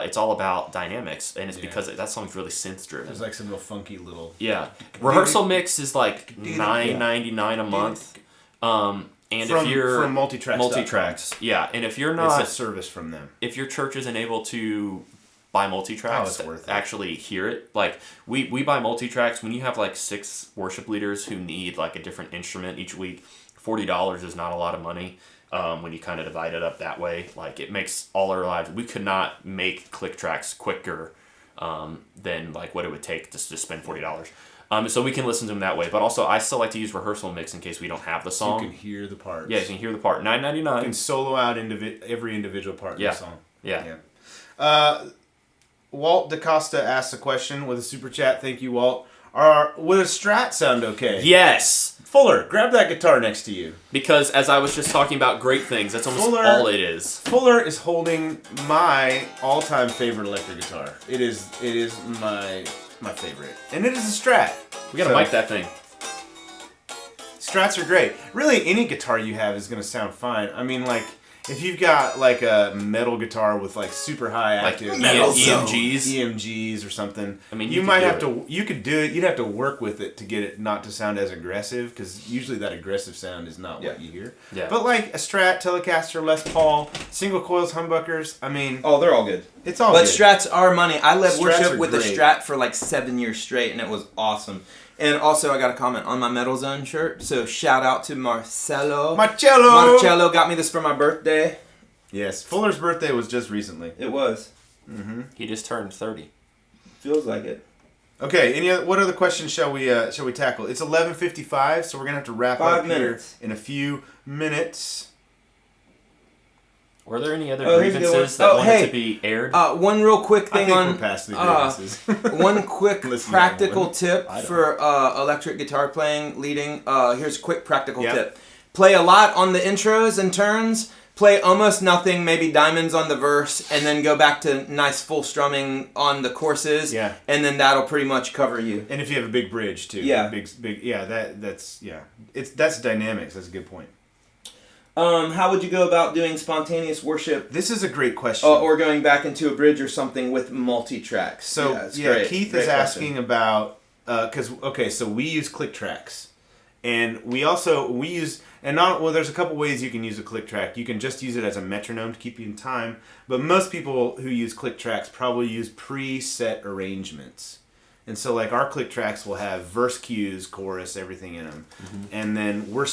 It's all about dynamics, and it's because that song's really synth driven. There's some real funky little... Yeah. Rehearsal mix is $9.99 a month. And if you're... From multitracks. Yeah, and if you're not... It's a service from them. If your church isn't able to buy multitracks to actually hear it, we buy multitracks when you have 6 worship leaders who need a different instrument each week. $40 is not a lot of money. When you kind of divide it up that way, it makes all our lives. We could not make click tracks quicker than what it would take to spend $40. So we can listen to them that way. But also, I still like to use rehearsal mix in case we don't have the song. So you can hear the parts. Yeah, you can hear the part. $9.99. You can solo out every individual part of the song. Yeah. Walt DaCosta asks a question with a super chat. Thank you, Walt. Would a Strat sound okay? Yes. Fuller, grab that guitar next to you. Because as I was just talking about Great Things, that's almost all it is. Fuller is holding my all-time favorite electric guitar. It is my favorite. And it is a Strat. We gotta mic that thing. Strats are great. Really, any guitar you have is gonna sound fine. I mean, if you've got a metal guitar with super high active EMGs or something, I mean, you might have to. You could do it. You'd have to work with it to get it not to sound as aggressive because usually that aggressive sound is not what you hear. Yeah. But a Strat, Telecaster, Les Paul, single coils, humbuckers. I mean, they're all good. It's all good. But Strats are money. I led worship with a Strat for 7 years straight, and it was awesome. And also, I got a comment on my Metal Zone shirt. So shout out to Marcello. Marcello got me this for my birthday. Yes, Fuller's birthday was just recently. It was. He just turned 30. Feels like it. Okay. What other questions shall we tackle? It's 11:55, so we're gonna have to wrap 5 up minutes. here in a few minutes. Were there any other here's a good grievances one. that wanted to be aired? One real quick I thing think on we're past the grievances. one quick Listen to practical that tip I don't for electric guitar playing, leading. Here's a quick practical Yeah. tip. Play a lot on the intros and turns. Play almost nothing, maybe diamonds on the verse, and then go back to nice full strumming on the choruses. Yeah. And then that'll pretty much cover you. And if you have a big bridge too. Yeah. Big. Yeah. That's dynamics. That's a good point. How would you go about doing spontaneous worship This is a great question. or going back into a bridge or something with multi-tracks? So it's great. Keith Great is question. asking about so we use click tracks, and we use there's a couple ways you can use a click track. You can just use it as a metronome to keep you in time, but most people who use click tracks probably use preset arrangements. And so like our click tracks will have verse cues, chorus, everything in them, and then we're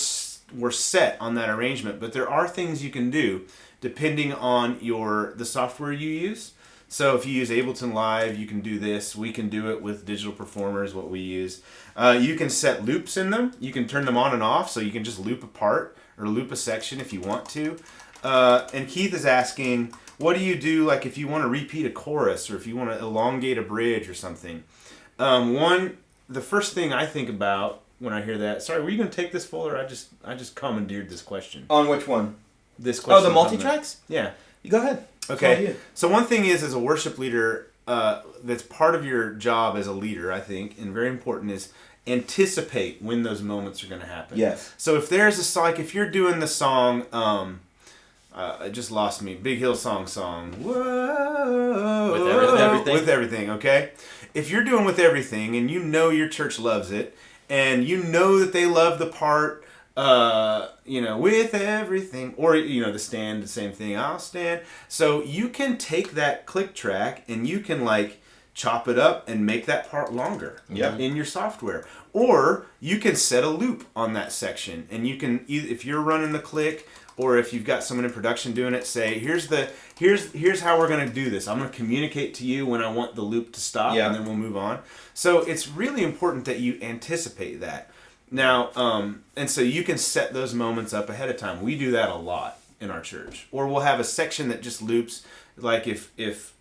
set on that arrangement. But there are things you can do depending on the software you use. So if you use Ableton Live, you can do this. We can do it with Digital Performers, what we use. You can set loops in them. You can turn them on and off, so you can just loop a part or loop a section if you want to. And Keith is asking, what do you do like if you want to repeat a chorus or if you want to elongate a bridge or something? The first thing I think about when I hear that, sorry, were you going to take this folder? I just commandeered this question. On which one? This question. Oh, the multi-tracks? Yeah. You go ahead. Okay. So one thing is, as a worship leader, that's part of your job as a leader, I think, and very important, is anticipate when those moments are going to happen. Yes. So if there's a song, like if you're doing the song, it just lost me, Big Hill Song, whoa, with everything, okay? If you're doing With Everything and you know your church loves it, and you know that they love the part, with everything, or, the stand, the same thing, I'll stand. So you can take that click track and you can like chop it up and make that part longer in your software. Or you can set a loop on that section, and you can, if you're running the click, or if you've got someone in production doing it, say, here's how we're going to do this. I'm going to communicate to you when I want the loop to stop, and then we'll move on. So it's really important that you anticipate that. Now, and so you can set those moments up ahead of time. We do that a lot in our church. Or we'll have a section that just loops, like if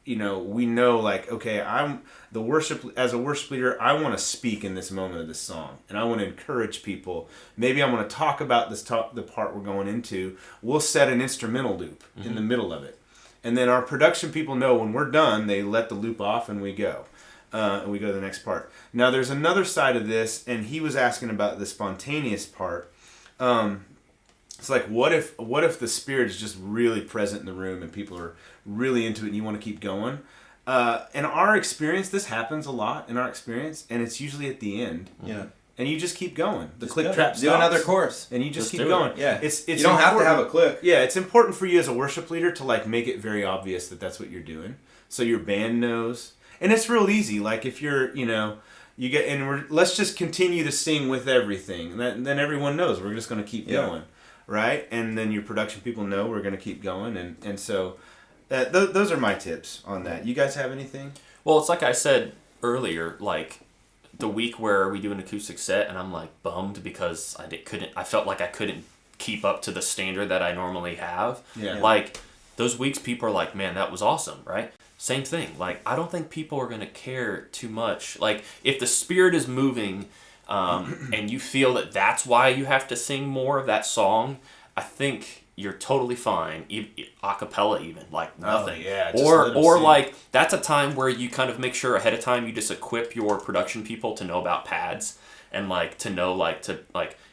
we know, like, okay, as a worship leader, I want to speak in this moment of this song, and I want to encourage people. Maybe I want to talk about the part we're going into. We'll set an instrumental loop in the middle of it. And then our production people know when we're done, they let the loop off and we go. And we go to the next part. Now, there's another side of this, and he was asking about the spontaneous part. It's like, what if the Spirit is just really present in the room and people are really into it and you want to keep going? In our experience, this happens a lot in our experience, and it's usually at the end. Yeah. And you just keep going. The Just click go. trap stops. Do another chorus. And you just keep do it. going. Yeah. It's you don't have to have a click. Yeah, it's important for you as a worship leader to like make it very obvious that that's what you're doing, so your band knows. And it's real easy. Like if you're, you get, and let's just continue to sing With Everything. And then everyone knows we're just going to keep going, right? And then your production people know we're going to keep going. And so those are my tips on that. You guys have anything? Well, it's like I said earlier, like the week where we do an acoustic set, and I'm like bummed because I felt like I couldn't keep up to the standard that I normally have. Yeah. Like those weeks, people are like, man, that was awesome, right? Same thing. Like, I don't think people are going to care too much. Like, if the Spirit is moving and you feel that that's why you have to sing more of that song, I think you're totally fine. A cappella even, like nothing. Oh, yeah, or like, that's a time where you kind of make sure ahead of time you just equip your production people to know about pads and like to know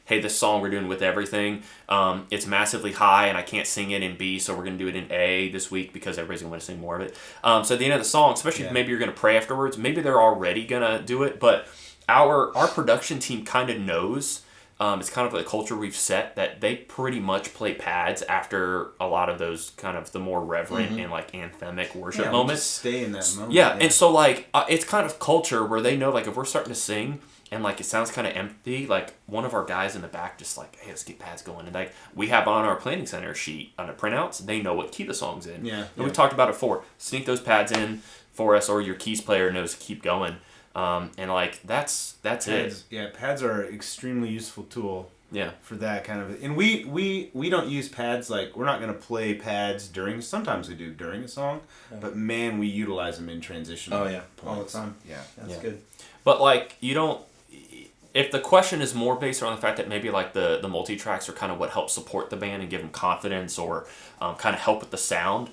hey, this song we're doing With Everything, it's massively high and I can't sing it in B, so we're going to do it in A this week because everybody's going to want to sing more of it. So at the end of the song, especially if maybe you're going to pray afterwards, maybe they're already going to do it, but our production team kind of knows, it's kind of the culture we've set, that they pretty much play pads after a lot of those kind of the more reverent and like anthemic worship moments. Just stay in that moment. Yeah, and so like, it's kind of culture where they know, like, if we're starting to sing, and like it sounds kind of empty, like one of our guys in the back just like, hey, let's get pads going. And like we have on our planning center sheet on the printouts, they know what key the song's in. Yeah. And we've talked about it before. Sneak those pads in for us, or your keys player knows to keep going. And like that's pads, it. Yeah, pads are an extremely useful tool. Yeah. For that kind of, and we don't use pads, like we're not gonna play pads during. Sometimes we do during a song, but man, we utilize them in transition. Oh yeah, points. all the time. Yeah, That's good. But like you don't. If the question is more based on the fact that maybe like the multi-tracks are kind of what helps support the band and give them confidence or kind of help with the sound,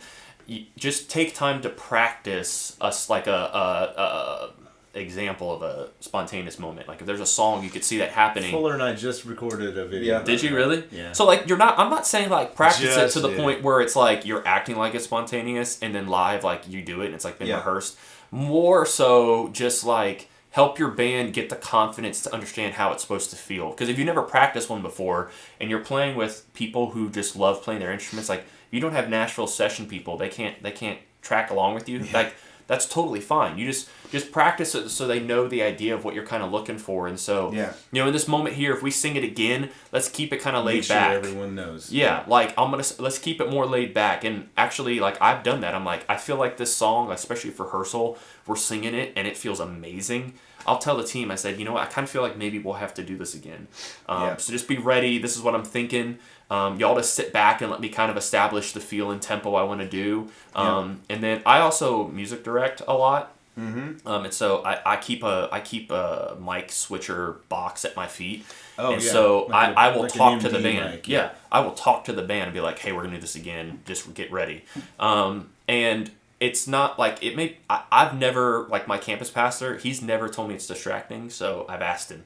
you just take time to practice us like a example of a spontaneous moment. Like if there's a song, you could see that happening. Fuller and I just recorded a video. Yeah. Did you really? Yeah. So like I'm not saying like practice Just it to the did. point where it's like you're acting like it's spontaneous and then live like you do it and it's like been rehearsed. More so just like help your band get the confidence to understand how it's supposed to feel. Because if you never practiced one before and you're playing with people who just love playing their instruments, like you don't have Nashville session people, they can't track along with you. Like that's totally fine. You just practice it so they know the idea of what you're kind of looking for. And so, in this moment here, if we sing it again, let's keep it kind of laid back. Make sure everyone knows. Yeah, like let's keep it more laid back. And actually, like I've done that. I'm like, I feel like this song, especially for rehearsal, we're singing it and it feels amazing. I'll tell the team, I said, you know what, I kind of feel like maybe we'll have to do this again. So just be ready. This is what I'm thinking. Y'all just sit back and let me kind of establish the feel and tempo I want to do. And then I also music direct a lot. Mm-hmm. And so I keep a mic switcher box at my feet. Oh, and so like I will talk to the band. Mic, yeah, I will talk to the band and be like, hey, we're going to do this again. Just get ready. And it's not like it may. I've never, like my campus pastor, he's never told me it's distracting. So I've asked him.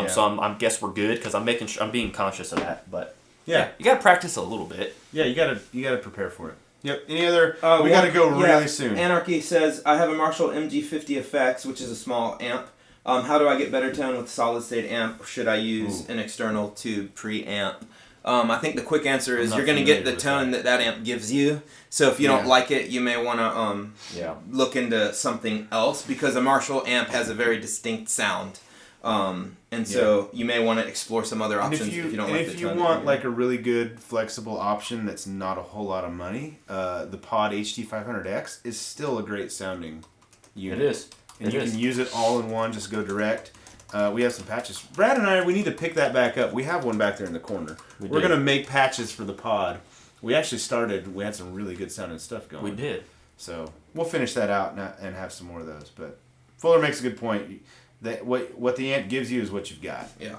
So I guess we're good because I'm being conscious of that. But you got to practice a little bit. Yeah, you gotta prepare for it. Yep. Any other? We gotta go really soon. Anarchy says, I have a Marshall MG50 Effects, which is a small amp. How do I get better tone with solid state amp? Or should I use an external tube preamp? I think the quick answer is you're going to get the tone that amp gives you. So if you don't like it, you may want to look into something else because a Marshall amp has a very distinct sound. So you may want to explore some other options if you don't like the tone. If you want like a really good flexible option that's not a whole lot of money, the Pod HD500X is still a great sounding unit. It is. And you can use it all in one, just go direct. We have some patches. Brad and I, we need to pick that back up. We have one back there in the corner. We're going to make patches for the Pod. We actually started, we had some really good sounding stuff going. We did. So we'll finish that out and have some more of those. But Fuller makes a good point. That what the amp gives you is what you've got. Yeah.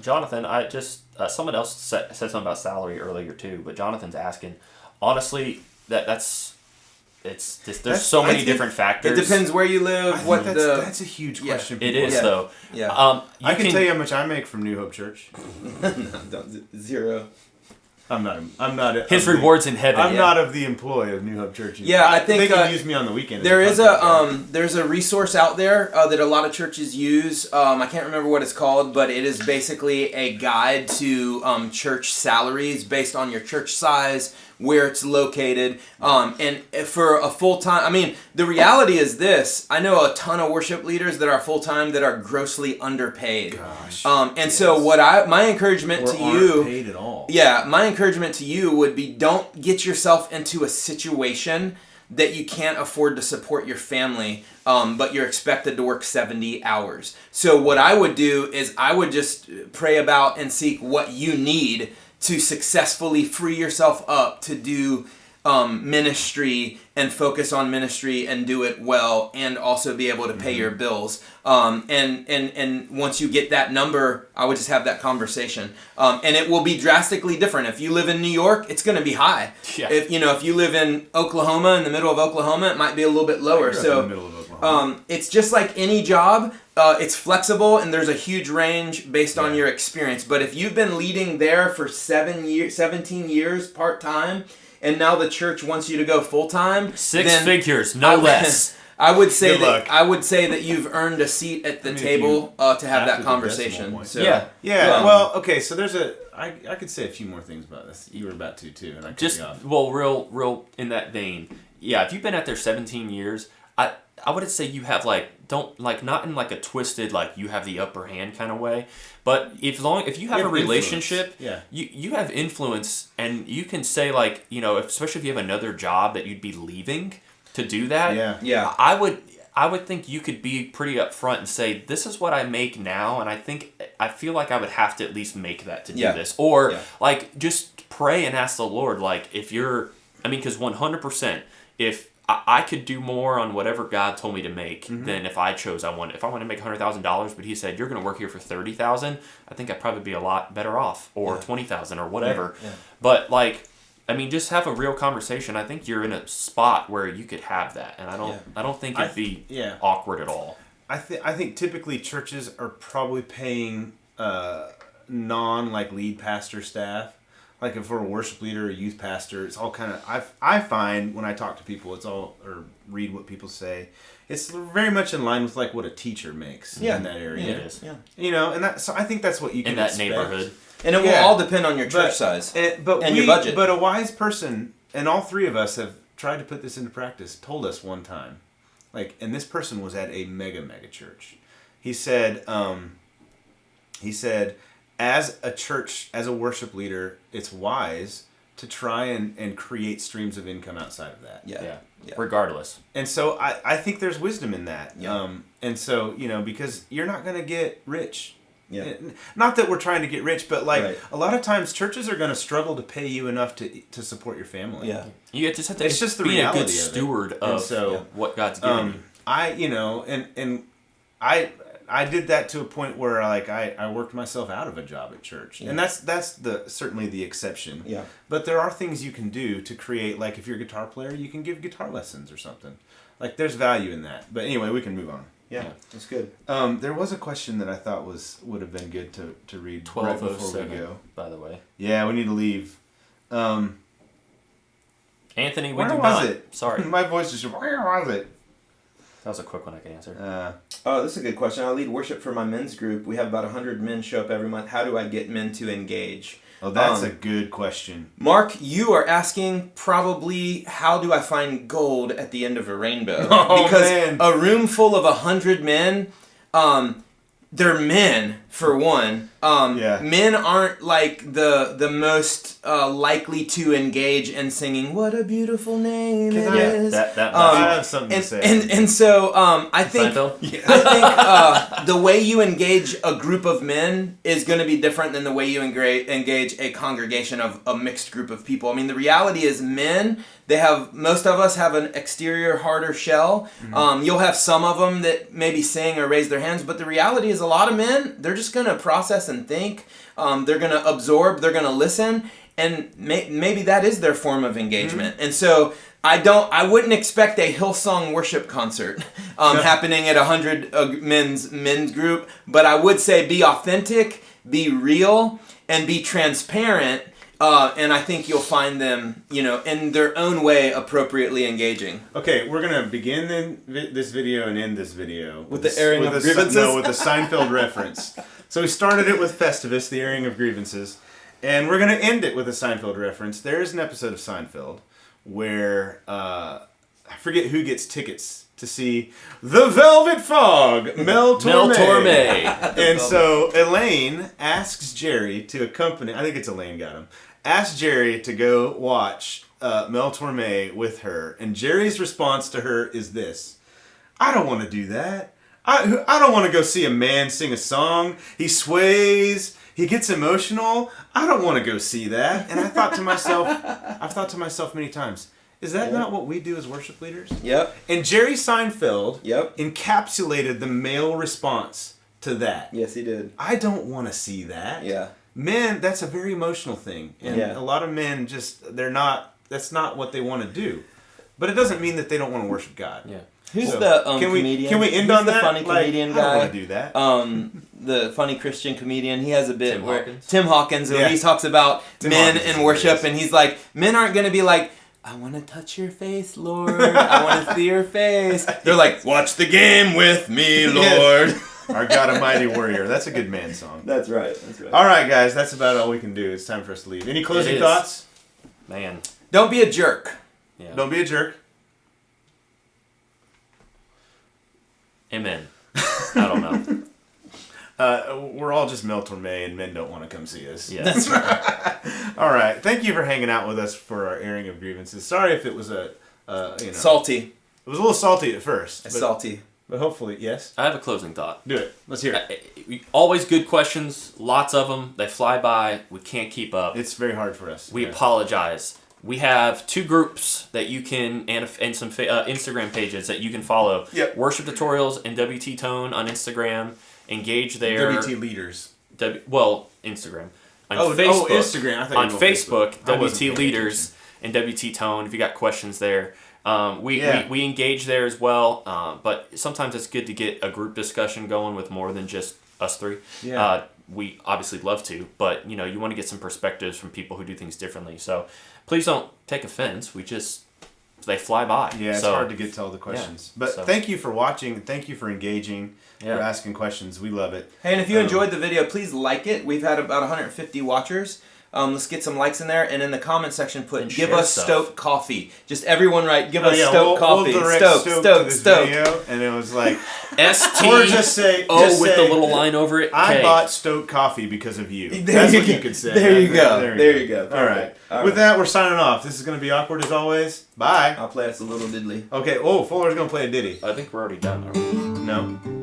Jonathan, I just someone else said something about salary earlier too, but Jonathan's asking. Honestly, there's so many different factors. It depends where you live. That's a huge question. It is though. Yeah. I can tell you how much I make from New Hope Church. Zero. I'm not. His rewards in heaven. I'm not of the employ of New Hope Church. Yeah, I think they can use me on the weekend. There's a resource out there that a lot of churches use. I can't remember what it's called, but it is basically a guide to church salaries based on your church size, where it's located, and for a full-time, I mean, the reality is this, I know a ton of worship leaders that are full-time that are grossly underpaid. Gosh. So my encouragement to you... Aren't paid at all. Yeah, my encouragement to you would be don't get yourself into a situation that you can't afford to support your family, but you're expected to work 70 hours. So what I would do is I would just pray about and seek what you need to successfully free yourself up to do ministry and focus on ministry and do it well and also be able to pay your bills. And once you get that number, I would just have that conversation. And it will be drastically different. If you live in New York, it's going to be high. Yeah. If you live in Oklahoma, in the middle of Oklahoma, it might be a little bit lower. So in the middle of Oklahoma. It's just like any job. It's flexible and there's a huge range based on your experience. But if you've been leading there for 17 years part-time, and now the church wants you to go full-time, six figures, no less. I would say that you've earned a seat at the table to have that conversation. So, well, okay. So there's I could say a few more things about this. You were about to too, and I cut you off. Well, real in that vein. Yeah, if you've been out there 17 years, I would say you have not in like a twisted you have the upper hand kind of way, but if you have a relationship, you have influence, and you can say especially if you have another job that you'd be leaving to do that. Yeah. I would I would think you could be pretty upfront and say, this is what I make now, and I feel like I would have to at least make that to do this. Or, like, just pray and ask the Lord, like, if you're, because 100%, if I could do more on whatever God told me to make than if I chose if I want to make $100,000, but he said, you're going to work here for $30,000, I think I'd probably be a lot better off, or $20,000 or whatever. Yeah. But, like, just have a real conversation. I think you're in a spot where you could have that, and I don't think it'd be awkward at all. I think typically churches are probably paying lead pastor staff. Like if we're a worship leader or a youth pastor, it's all kind of, I find when I talk to people, or read what people say, it's very much in line with like what a teacher makes in that area. Yeah, it is. Yeah. And so I think that's what you can expect. In that neighborhood. And it will all depend on your church size and your budget. But a wise person, and all three of us have tried to put this into practice, told us one time, and this person was at a mega church. He said, as a church, as a worship leader, it's wise to try and create streams of income outside of that. Yeah. Regardless. And so I think there's wisdom in that. Yeah. And so, because you're not going to get rich. Yeah. Not that we're trying to get rich, but a lot of times churches are going to struggle to pay you enough to support your family. Yeah. You just have to it's just the reality a good steward of what God's given you. I did that to a point where I worked myself out of a job at church. Yeah. And that's certainly the exception. Yeah. But there are things you can do to create, like if you're a guitar player, you can give guitar lessons or something. Like there's value in that. But anyway, we can move on. Yeah, that's good. There was a question that I thought would have been good to read right before we go. By the way. Yeah, we need to leave. Anthony, where was it? Sorry. My voice just... Where was it? That was a quick one I can answer. This is a good question. I lead worship for my men's group. We have about 100 men show up every month. How do I get men to engage? Oh, that's a good question. Mark, you are asking probably how do I find gold at the end of a rainbow? Because a room full of 100 men, they're men for one. Men aren't like the most likely to engage in singing "What a Beautiful Name It Is." I have something to say. And so I think the way you engage a group of men is going to be different than the way you engage a congregation of a mixed group of people. The reality is men. Most of us have an exterior, harder shell. Mm-hmm. You'll have some of them that maybe sing or raise their hands, but the reality is a lot of men, they're just going to process and think. They're going to absorb, they're going to listen, and maybe that is their form of engagement. Mm-hmm. And so I wouldn't expect a Hillsong worship concert happening at 100 men's group, but I would say be authentic, be real, and be transparent. And I think you'll find them, in their own way, appropriately engaging. Okay, we're going to begin this video and end this video. With the airing of grievances? No, with a Seinfeld reference. So we started it with Festivus, the airing of grievances. And we're going to end it with a Seinfeld reference. There is an episode of Seinfeld where, I forget who gets tickets to see The Velvet Fog, Mel Torme. And so Elaine asks Jerry to accompany, I think it's Elaine got him, asked Jerry to go watch Mel Torme with her. And Jerry's response to her is this: I don't want to do that. I don't want to go see a man sing a song. He sways. He gets emotional. I don't want to go see that. And I've thought to myself many times, is that not what we do as worship leaders? Yep. And Jerry Seinfeld encapsulated the male response to that. Yes, he did. I don't want to see that. Yeah. Men, that's a very emotional thing. And a lot of men that's not what they want to do. But it doesn't mean that they don't want to worship God. Yeah. Who's the comedian? Can we end on that? The funny comedian guy? I don't want to do that. The funny Christian comedian. He has a bit Tim Hawkins, where he talks about men in worship, and he's like, men aren't going to be like, I want to touch your face, Lord. I want to see your face. They're like, watch the game with me, Lord. Our God, a mighty warrior. That's a good man song. That's right. All right, guys. That's about all we can do. It's time for us to leave. Any closing thoughts? Man. Don't be a jerk. Yeah. Don't be a jerk. Amen. I don't know. We're all just Mel Torme, and men don't want to come see us. Yeah. That's right. All right. Thank you for hanging out with us for our airing of grievances. Sorry if it was salty. It was a little salty at first. It's salty. But hopefully, yes. I have a closing thought. Do it. Let's hear it. Always good questions. Lots of them. They fly by. We can't keep up. It's very hard for us. We apologize. We have 2 groups that you can, and some Instagram pages that you can follow. Yep. Worship Tutorials and WT Tone on Instagram. Engage there. WT Leaders. Instagram. On Facebook. Instagram. I thought on you were Facebook, Facebook. WT Leaders and WT Tone. If you got questions there, we engage there as well. But sometimes it's good to get a group discussion going with more than just us 3. Yeah. We obviously love to, but you want to get some perspectives from people who do things differently. So please don't take offense. They fly by. Yeah, it's hard to get to all the questions. But thank you for watching. Thank you for engaging. For asking questions. We love it. Hey, and if you enjoyed the video, please like it. We've had about 150 watchers. Let's get some likes in there, and in the comment section put "Give us stoked coffee." Just everyone write "Give us stoked coffee." Stoked. And it was like ST or just say with the little line over it. I bought stoked coffee because of you. There That's you what go. you could say. There you go. All right. With that, we're signing off. This is going to be awkward as always. Bye. I'll play us a little diddly. Okay. Oh, Fuller's going to play a ditty. I think we're already done. Are we? No.